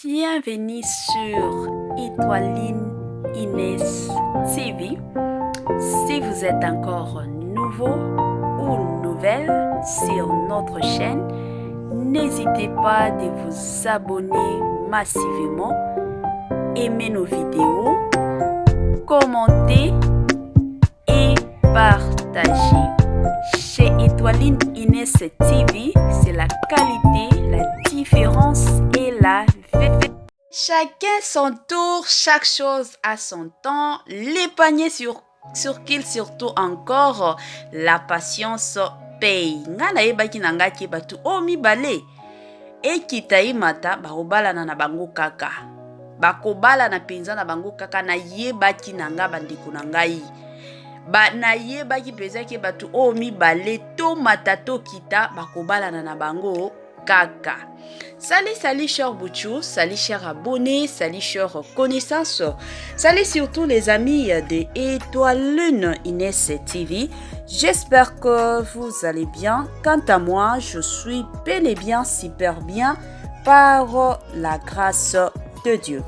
Bienvenue sur Étoiline Inès TV. Si vous êtes encore nouveau ou nouvelle sur notre chaîne, n'hésitez pas de vous abonner massivement, aimer nos vidéos, commenter et partager. Chez Étoiline Inès TV, c'est la qualité, la différence et la vérité. Chacun son tour, chaque chose a son temps. L'épargner sur qu'il surtout encore, la patience paye. Ngana yebaki nangaki batu o mibale. Ekita imata bakobala na bango kaka. Bakobala na penza na bango kaka na yebaki nanga bandeko na ngai. Ba na yebaki penza ke batu o mibale to matato kita bakobala na bango kaka. Salut chers Bouchou, salut chers abonnés, salut chers connaissances, salut surtout les amis de Étoiline Inès TV. J'espère que vous allez bien. Quant à moi, je suis bel et bien super bien par la grâce de Dieu.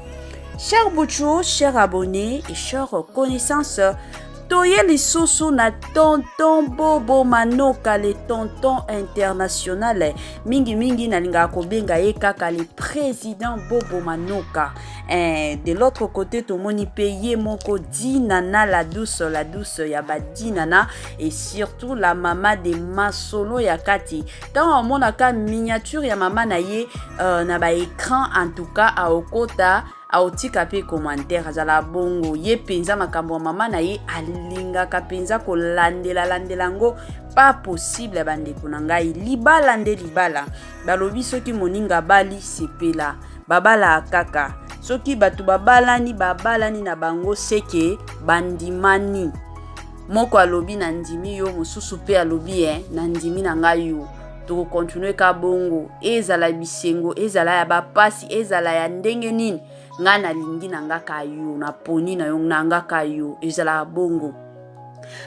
Chers Bouchou, chers abonnés et chers connaissances, Toye lisusu na tonton Bobo Manoka, le tonton international. Mingi nalinga kobenga ye kaka le président Bobo Manoka. De l'autre côté, to moni paye moko dinana la douce yaba dinana et surtout la maman de Masolo Yakati. Tant on a miniature ya maman na ye na ba écran en tout cas à okota. Aotika pe commentaire azala bongo ye penza makambo mama na ye alinga ka penza ko landela ngo pas possible bande kunangai libala balobi soki moninga bali sepela babala kaka soki batu babalani na bango seke bandimani moko alobi na ndimi yo mosusu pe alobi na ndimi na ngai yo to continuer ka bongo ezala bisengo ezala ya bapasi ezala ya ndenge nini ngana lingi nanga kayo na poni na yong nanga kayo ezala bongo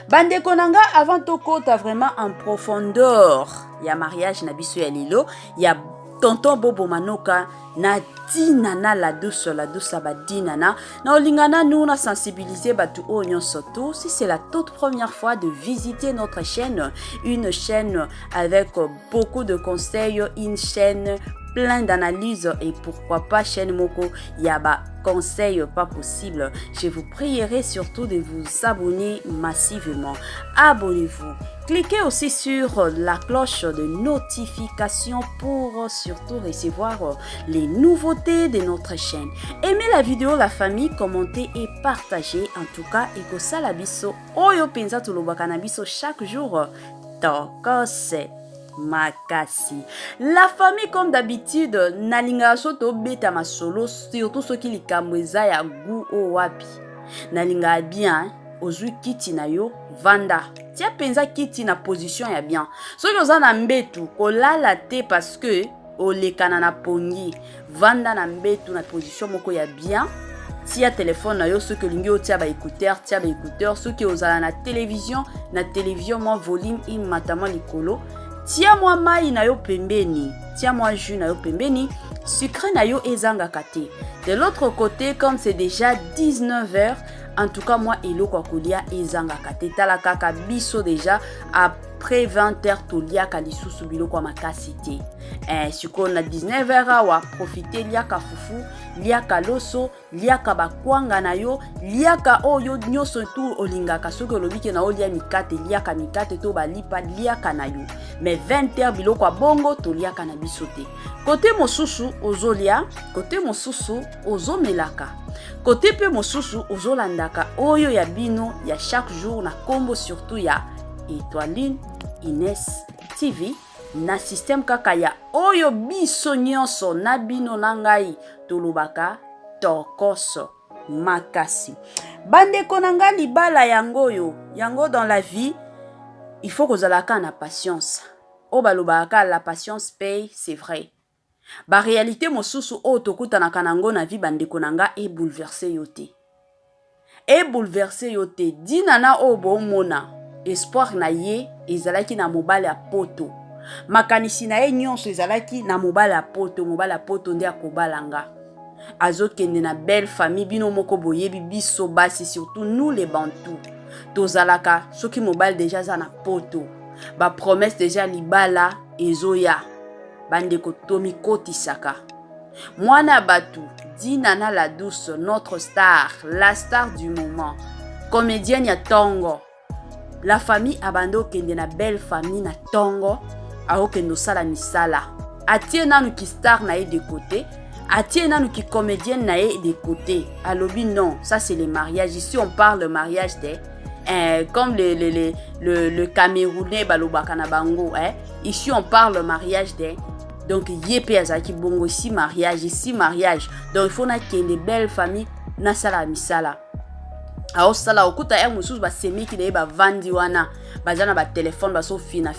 bandeko nanga avant to kota vraiment en profondeur ya mariage na biso ya lilo ya tonton Bobo Manoka na dinana la douce ba dinana na olingana nous na sensibiliser batu onyon surtout si c'est la toute première fois de visiter notre chaîne, une chaîne avec beaucoup de conseils, une chaîne plein d'analyses et pourquoi pas chaîne moko yaba conseil pas possible. Je vous prierai surtout de vous abonner massivement. Abonnez-vous. Cliquez aussi sur la cloche de notification pour surtout recevoir les nouveautés de notre chaîne. Aimez la vidéo, la famille, commentez et partagez. En tout cas, ekosala biso oyo penza tulobaka na biso chaque jour. Tokose makasi. La famille comme d'habitude nalinga soto beta masolo surtout ceux qui likamweza ya gu o wapi. Nalinga bien ozui kiti na yo vanda. Tia penza kiti na position ya bien. Soki oza na mbetu kolala te parce que olekana na pongi. Vanda na mbetu na position moko ya bien. Tia téléphone na yo soki olingi otia ba écouteur, soki ozala na télévision moi volume imatama likolo. Tia moi mai na yo pembeni, tia moi jus na yo pembeni, sucre na yo ezanga kate. De l'autre côté, comme c'est déjà 19h, en tout cas moi eloko kolia ezanga kate. Tala kaka biso déjà après 20h tolia kalisusu biloko makasi te. Siko na 19h awa profiter liaka fufu, liaka loso, liaka bakwanga na yo, liaka oyo nyoso tu olingaka soki olobike na olia mikate, liaka mikate to balipa liaka na yo. Mais 20h biloko bongo to liaka na biso te. Côté mosusu ozolia, côté mosusu ozomelaka. Côté pe mosusu ozolandaka oyo ya bino ya chaque jour na kombo surtout ya Étoiline Inès TV na système kaka ya oyo biso nyonso na bino na ngai tolobaka tokoso makasi. Bandeko na ngai libala yango dans la vie il faut kozalaka na patience. O balobaka la patience paye, c'est vrai. Ba réalité mosusu o tokutana kanango na vie bandeko na nga e bouleverser yote. E bouleverser yote dinana o bo mona espoir na ye ezalaki na mobile ya poto. Makanisi na ye nyonso ezalaki na mobile ya poto nde akobalanga. azokende na belle famille bino moko boyebi biso basi surtout nous les Bantous tozalaka soki mobali déjà za na poto ba promesse déjà libala ezoya bandeko tomikotisaka mwana batu Dinana la douce notre star la star du moment comédienne ya tongo la famille abando kende na belle famille na tongo aokendo sala misala atie nanu ki star na ye de côté atie nanu ki comédienne na ye de côté alobi non ça c'est le mariage ici on parle de mariage de comme le Camerounais balobaka na bango ici on parle mariage de donc yépe azaki bongo ici mariage donc il faut na kende belle famille na sala misala ao sala okuta ya mususu ba semeki na ba vandi wana bazana ba téléphone baso fina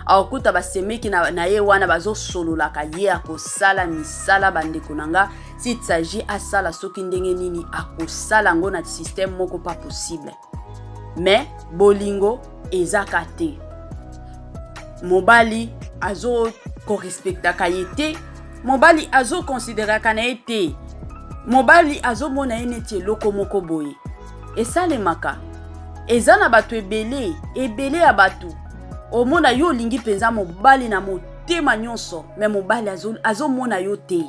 akuta basemeki na ye wana bazo solola ka ye akosala misala bandeko nanga s'il s'agit asala soki ndenge nini akosala ngo na système moko pas possible mais bolingo ezaka te mobali azo korespecta ka yete mobali azo considérer ka na yete mobali azo mona eneti loko moko boye esalemaka ezana batu ebele ya batu omona yo lingi penza mobali na motema nyonso mais mobali azomona yo te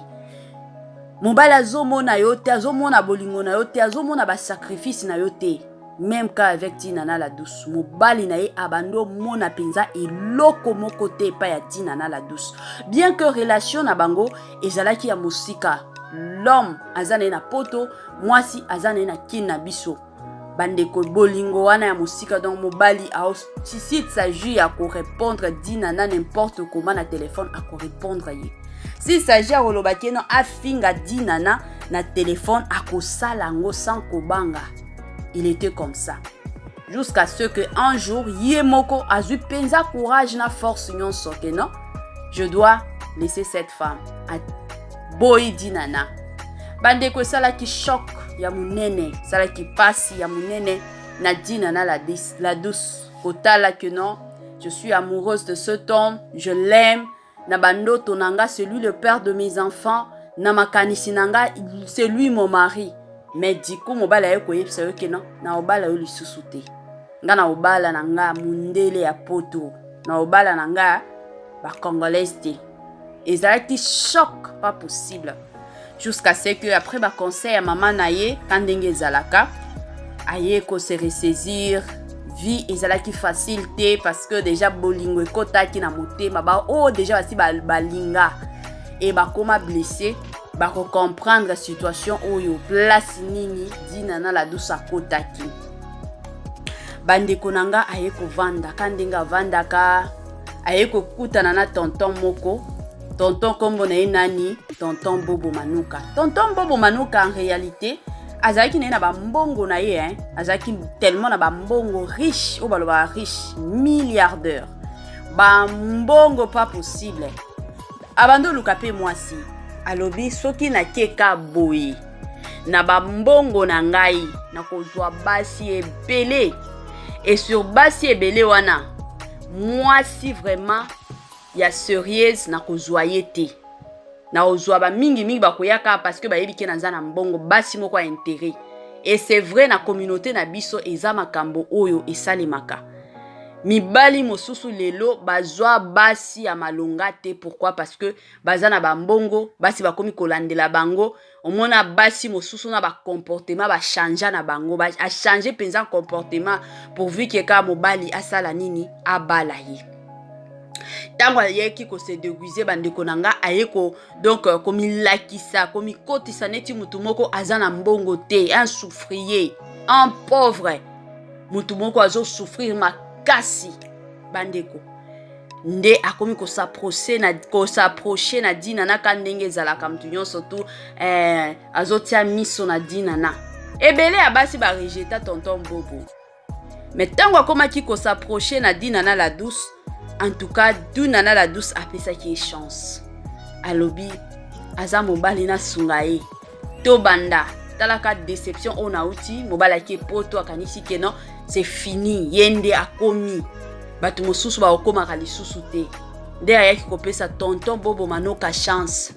mobali azomona yo te azomona bolingo na yo te azomona ba sacrifice na yo te même cas avec Dinana la douce mobali na ye abando mona penza eloko moko te pa ya Dinana la douce bien que relation na bango ezalaki ya musika l'homme azana na poto mwasi azana na kina biso bandeko bolingo wana ya musika donc mobali si il s'agit à répondre Dinana n'importe comment na téléphone à répondre ye si il s'agit à rolobaki non afinga Dinana na téléphone à kosala ngo sans kobanga il était comme ça jusqu'à ce que un jour yemoko azu penza courage na force nyonso que non je dois laisser cette femme à boy Dinana bandeko sala ki choc ya munene sala ki pasi ya munene na Dinana la douce otala que non je suis amoureuse de cet homme je l'aime na bando tonanga c'est lui le père de mes enfants na makanisi nanga c'est lui mon mari mais du coup mobala ye koyebisa yo que non na obala yo lisusu te nga na obala nanga mundele ya poto na obala nanga ba congolaise te ezalaki choc pas possible jusqu'à ce que après ba conseil à maman naye kandenge zalaka aye ko se ressaisir vie ezalaki facile te parce que déjà bolingo ekotaki na motema ba déjà basi balinga et ba koma blessé ba comprendre la situation oyo place nini Dinana la douce akotaki bandeko nanga aye ko vanda kandenga vandaka aye ko kutana na tonton moko tonton kombo na nani tonton Bobo Manuka en réalité azaki na ba mbongo na ye azaki tellement na ba mbongo riche o baloba riche milliardaire ba mbongo pas possible abando lukape mwasi alobi soki na keka boye na ba mbongo na ngai na kozwa basi ebele et sur basi ebele wana mwasi vraiment ya sérieuse na kozwa yete na ozwa ba mingi bakoyaka parce que ba yebike na nzana mbongo basi moko intérêt et c'est vrai na communauté na biso eza makambo oyo esalemaka mibali mosusu lelo bazwa basi ya malonga te pourquoi parce que bazana ba mbongo basi bakomi kolandela bango omona basi mosusu na ba comportement ba changer na bango ba a changer penza comportement pourvu que ka mobali asala nini abala ye tango ayeki ko se déguiser bandeko nanga ayeko donc komi lakisa komi kotisa neti mutu moko azana mbongo te un souffrier un pauvre mutu moko azo souffrir makasi bandeko nde akomi ko s'approcher na Dinana kandenge zalaka mutu nyonso tu azotia miso na Dinana ebele abasi ba rejeta tonton Bobo mais tango akomaki ko s'approcher na Dinana la douce. En tout cas, Dinana la douce a fait ça qui est chance. Alobi, aza mobali na sungae. To banda, talaka déception on a outi, mobala ki poto akanisi ke non, c'est fini. Yende akomi. Batu mosusu ba okoma kali susu te. Nde ayaki kopesa tonton Bobo Manuka chance.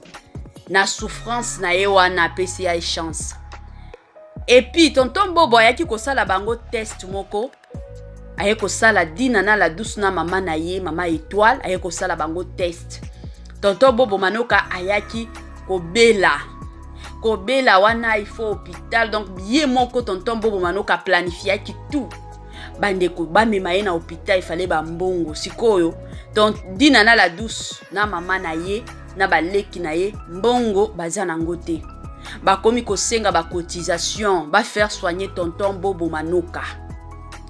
na souffrance na ye wana apesi ya chance. Et puis tonton Bobo ayaki kosala bango test moko, aye kosala Dinana la douce na mama na ye, mama étoile, aye kosala bango test. Tonton Bobo Manoka ayaki kobela wana il faut hôpital, donc bien moko tonton Bobo Manoka planifié ki tout. Bandeko ba mema ye na hôpital, il fallait ba mbongo sikoyo. Donc Dinana la douce na mama na ye na baleki na ye mbongo baza na ngote. Ba komi kosenga ba cotisation, ba faire soigner tonton Bobo Manoka.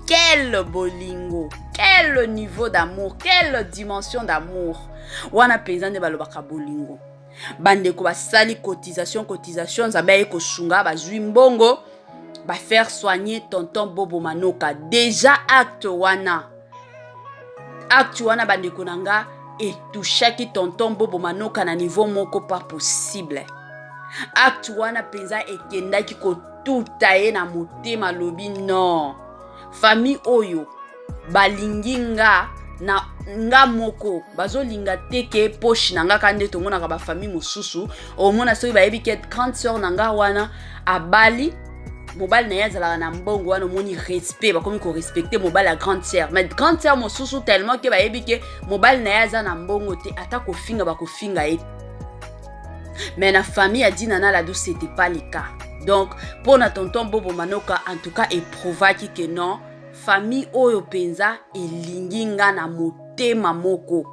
Quel bolingo, quel niveau d'amour, quelle dimension d'amour. Wana paysan de balobaka bolingo. Bandeko ba sali cotisation zabaye ko sunga ba zui mbongo ba faire soigner tonton Bobo Manoka. Déjà acte wana bandeko nanga et touchaki tonton Bobo Manoka na niveau moko pas possible. Acte wana penza ekendaki ko tuta na motema lobi non. Famille oyo balinginga na nga moko bazolinga teke poche nanga kande tongona ka ba famille mosusu omona soki bayebi ke grande sœur nanga wana abali mobali na yazala na mbongo wana moni respect bakomi ko respecter mobali la grande sœur, mais grande sœur mosusu tellement ke bayebi ke mobali na yaza na mbongo te ata ko finga bakofinga e. Mais na famille a Dinana la douce c'était pas le cas. Donc pour na tonton Bobo Manoka en tout cas éprouva que non famille oyo penza elinginga na motema moko,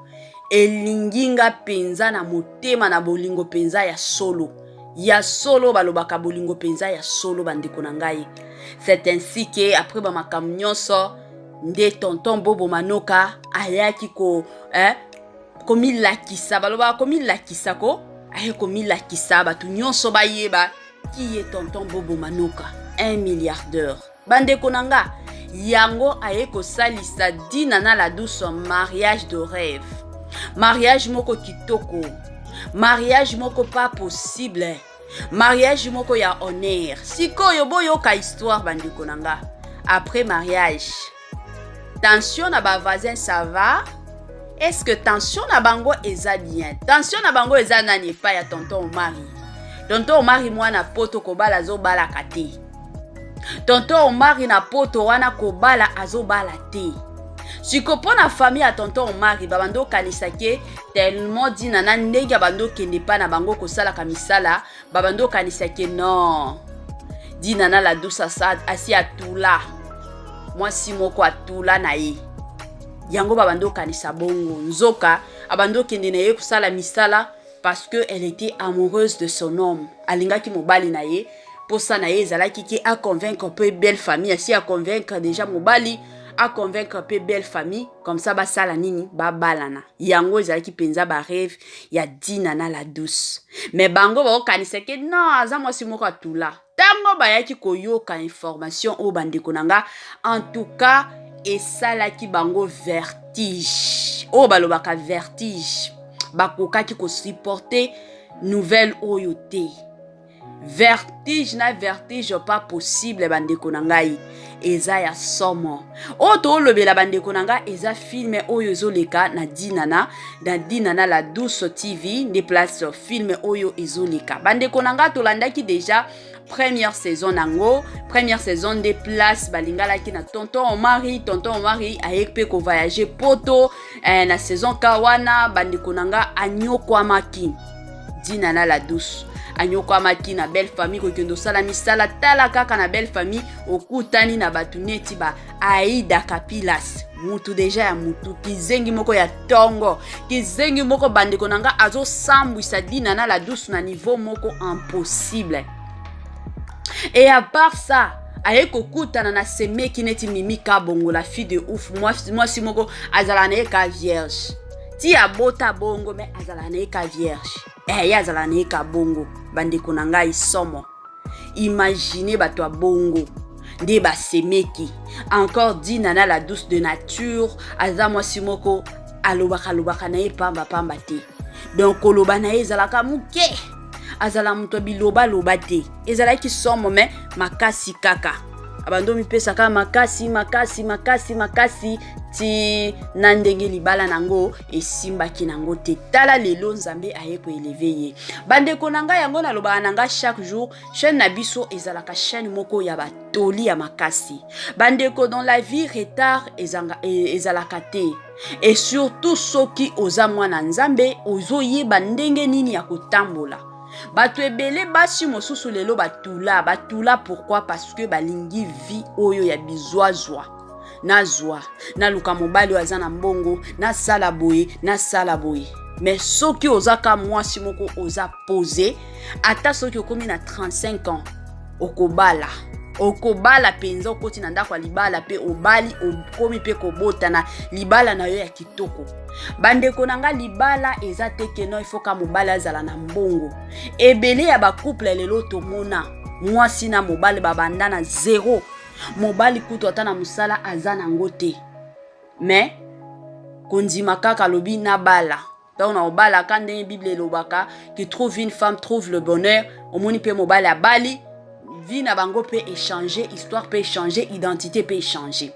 elinginga penza na motema na bolingo penza ya solo balobaka bolingo penza ya solo bandeko na ngai. C'est ainsi que après ba makambo nyonso nde tonton Bobo Manoka ayaki komi lakisa baloba komi lakisa ko aye komi lakisa batu nyonso bayeba qui est tonton Bobo Manoka, un milliardaire. Bandeko nanga yango aye ko salisa Dinana la douce mariage de rêve, mariage moko kitoko, mariage moko pas possible, mariage moko ya honneur. Sikoyo boyo ka histoire bandeko nanga. Après mariage, tension na ba voisin ça va? Est-ce que tension na bango eza bien? Tension na bango eza nani pa ya tonton Omari? Tonton Omari mwana poto kobala zo bala kate. Tonton Omari na poto wana kobala azo bala te. Siko pona famille ya tonton Omari babando kanisa ke tellement Dinana ndenge bando kende pa na bango kosala kamisala babando kanisa ke non. Dinana la douce asi atula. Moi si moko atula na ye. Yango babando kanisa bongo nzoka abando kende na ye kusala misala parce que elle était amoureuse de son homme. Alinga ki mobali na ye pour ça na ye ezalaki ki a convaincre peu belle famille, si a convaincre déjà mobali a convaincre peu belle famille comme ça ba sala nini ba balana. Yango ezalaki penza ba rêve ya Dinana la douce. Mais bango ba kanisa ke non aza mwasi moko atula. Tango ba yaki koyoka information o bandeko nanga en tout cas et ça là qui bango vertige. Oh balobaka vertige. Bakoka ki ko supporter nouvelle oyote. Vertige na vertige pas possible bandeko nangai. Eza ya somo. Oto lobela bandeko nanga eza film oyo ezoleka na Dinana la douce TV des places film oyo ezoleka. Bandeko nanga tolandaki déjà première saison nango, première saison des places balingala ki na tonton Omari ayekpe ko voyager poto na saison kawana bandeko nanga anyokwamaki Dinana la douce anyokwamaki na belle famille ko kendo sala misala tala kaka na belle famille okutani na batu neti ba Aida Kapilas mutu deja ya mutu kizengi moko ya tongo kizengi moko bandeko nanga azo sambwisa Dinana la douce na niveau moko impossible. Et à part ça, aye kokutana na semeki neti Mimi Kabongo la fille de ouf. Moi si moko azalane ka vierge. Ti abota bongo mais azalane ka vierge. Ya azalane ka bongo. Bandeko nanga isomo. Imaginez bato a bongo. De ba semeki. Encore Dinana la douce de nature. Aza moi si moko alobaka na ye pamba te. Donc koloba na ye zalaka muke. Azala muto biloba loba te. Ezala ki somo me makasi kaka. abando mipesaka makasi ti na ndenge libala nango esimbaki nango te. Tala lelo nzambe aye ko élever ye. Bandeko nanga yango nalobaka nanga chaque jour chaîne na biso ezalaka chaîne moko ya batoli ya makasi. Bandeko dans la vie retard ezalaka te. Et surtout soki oza mwana nzambe ozoyeba ndenge nini ya kotambola. Bato ebele basi mosusu lelo batula pourquoi? Parce que balingi vie oyo ya bizwazwa. Nazwa na luka mobali waza na mbongo na sala boye. Mais soki ozaka mwasi moko oza posé ata soki okomi na 35 ans okobala penza okoti na ndako libala pe obali okomi pe kobota na libala na yo ya kitoko. Bandeko nanga libala eza teke no ifoka mobali azala na mbongo. Ebele ya ba couple lelo tomona mwasi na mobali babanda na zéro. Mobali kutu ata na musala azana ngote. Mais kondima kaka lobi na bala. Donc na obala kande Bible lobaka qui trouve une femme trouve le bonheur. Omoni pe mobali abali. Vie na bango peut échanger, histoire peut échanger, identité peut échanger.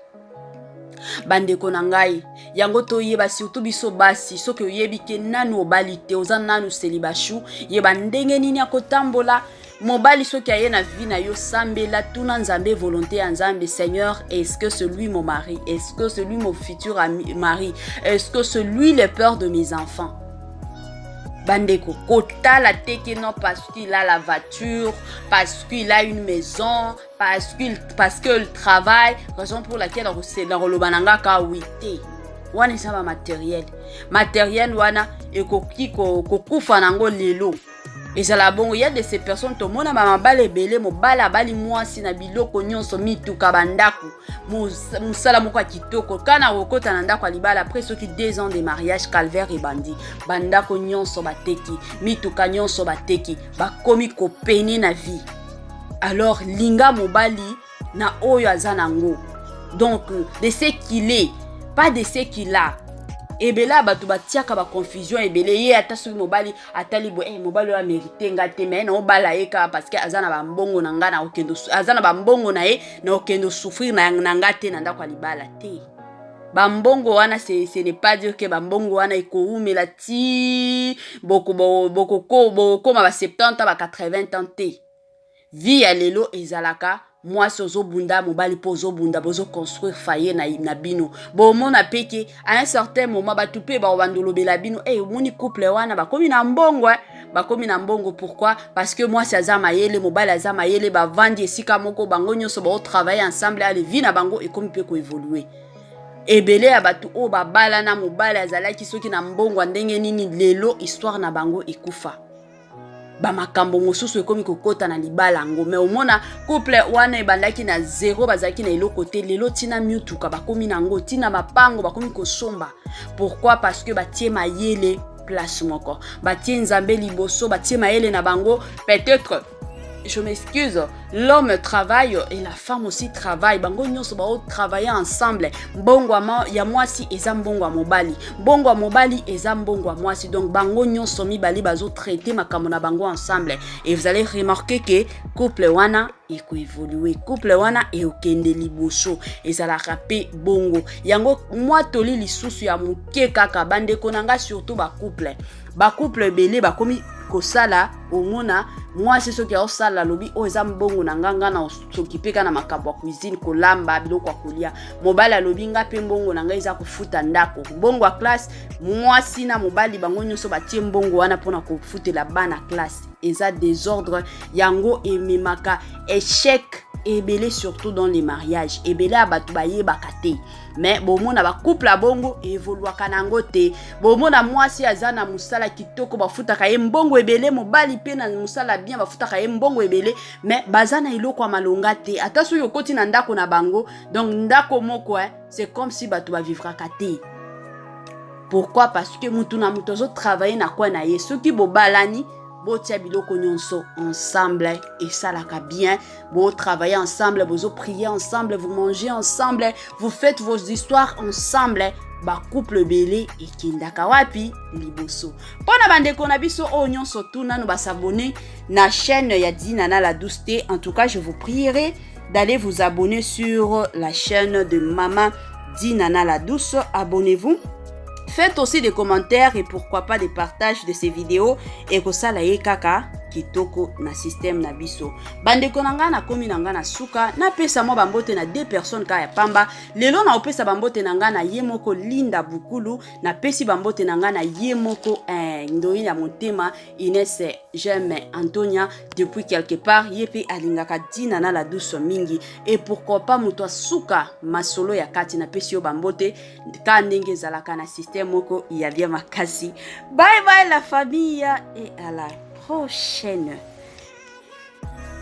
Bandeko nangai, yango to yeba surtout biso basi, soki oyebi ke nanu obali te, oza nanu selibashu, yeba ndenge nini akotambola, mobali soki aye na vie na yo sambela, tuna nzambe volonté ya nzambe. Seigneur, est-ce que celui mon mari, est-ce que celui mon futur mari, est-ce que celui le père de mes enfants? Bandeko, kota la teke non parce qu'il a la voiture, parce qu'il a une maison, parce qu'il travaille, raison pour laquelle on le lobananga ka wite. Wana saba matériel wana ekoki kokufa nango lelo. Et c'est la bon, il y a de ces personnes to mona mama bale belé mo bala bali mwasi na biloko nyonso mituka bandako musala moko kitoko kana okota na ndako libala après soki 2 ans de mariage calvaire et bandako nyonso bateki mituka nyonso bateki bakomi ko peine na vie. Alors linga mobali na oyo azanango. Donc de ce qu'il est, pas de ce qu'il a. Ebela batu batiaka ba confusion ebele ye ata soki mobali atali bo mobali wa mérité ngate mais na obala eka parce que azana ba mbongo na ngana okendo azana ba mbongo na ye na okendo souffrir na ngate na ndako libala te. Ba mbongo wana ce n'est pas dire que ba mbongo wana ekoumela ti boko ma ba 70 ba 80 ans te. Vie ya lelo ezalaka mwasi ozobunda mobali po ozobunda bozo construire faye na bino. Bo mona peke à un certain moment batupe ba bandolobela bino moni couple wana bakomi na mbongo pourquoi? Parce que mwasi azama yele mobali azama yele ba vandi esika moko bango nyonso ba travailler ensemble ale vie na bango ekomi pe ko évoluer. Ebele ya batu o babala na mobali azalaki soki na mbongo ndenge nini lelo histoire na bango ekufa. Ba makambo mosusu ekomi kokota na libala ngo mais omona couple wana ebandaki na zéro bazaki na eloko te lelo tina mutuka bakomi nango tina mapango bakomi kosomba. Pourquoi? Parce que batie mayele place moko batie nzambe liboso batie mayele na bango. Peut-être je m'excuse, l'homme travaille et la femme aussi travaille. Bango nyonso ba travailler ensemble. Mbongo ya mwasi eza mbongo mobali. Mbongo mobali eza mbongo mwasi. Donc bango nyonso mibali bazo traiter makambo na bango ensemble. Et vous allez remarquer que couple wana eko évoluer. Couple wana e okende liboso. Et ça la rapé bongo. Yango mwa toli lisusu ya muke kaka bandeko nanga surtout ba couple. Ba couple belé ba komi kosala omona mwasi soki osala lobi o eza mbongo na nganga na sokipeka na makambo ya cuisine kolamba biloko ya kolia. Mobali lobi nga pe mbongo na ngai eza kofuta ndako. Mbongo ya classe mwasi na mobali bango nyonso batie mbongo wana pona kofutela bana classe. Eza désordre yango ememaka échec ebele surtout dans les mariages. Ebele abatu baye bakate. Mais bomona ba couple bongo evoluaka nango te. Bomona mwasi azana musala kitoko bafutaka ye mbongo ebele mobali pe na musala bien bafutaka ye mbongo ebele mais bazana iloko malonga te. Ata so yokoti na ndako na bango donc ndako moko c'est comme si batu ba vivra kate. Pourquoi? Parce que mutu na mutu zo travailler na kwa na ye soki bobalani botia biloko nyonso ensemble et ça la bien. Vous travaillez ensemble, vous priez ensemble, vous mangez ensemble, vous faites vos histoires ensemble. Ba couple belé et kindaka wapi liboso. Pona bandeko na biso o nyonso tuna no ba s'abonner na chaîne ya Dinana la douceté. En tout cas, je vous prierai d'aller vous abonner sur la chaîne de Maman Dinana la Douce. Abonnez-vous. Faites aussi des commentaires et pourquoi pas des partages de ces vidéos. Et que ça la kaka kitoko na système na biso. Bande konanga na komi nanga na suka. Na pesa mo bambote na 2 personnes ka ya pamba. Lelo na opesa bambote nanga na yemoko Linda Bukulu. Na pesi bambote nanga na yemoko ndoyi ya motema Ines J'aime Antonia. Depuis quelque part yepe alingaka Dinana la Douce mingi. Et pourquoi pas muto suka masolo ya kati na pesi yo bambote. Ka ndenge zalaka na système moko ya bien makasi. Bye bye la famille et à la prochaine.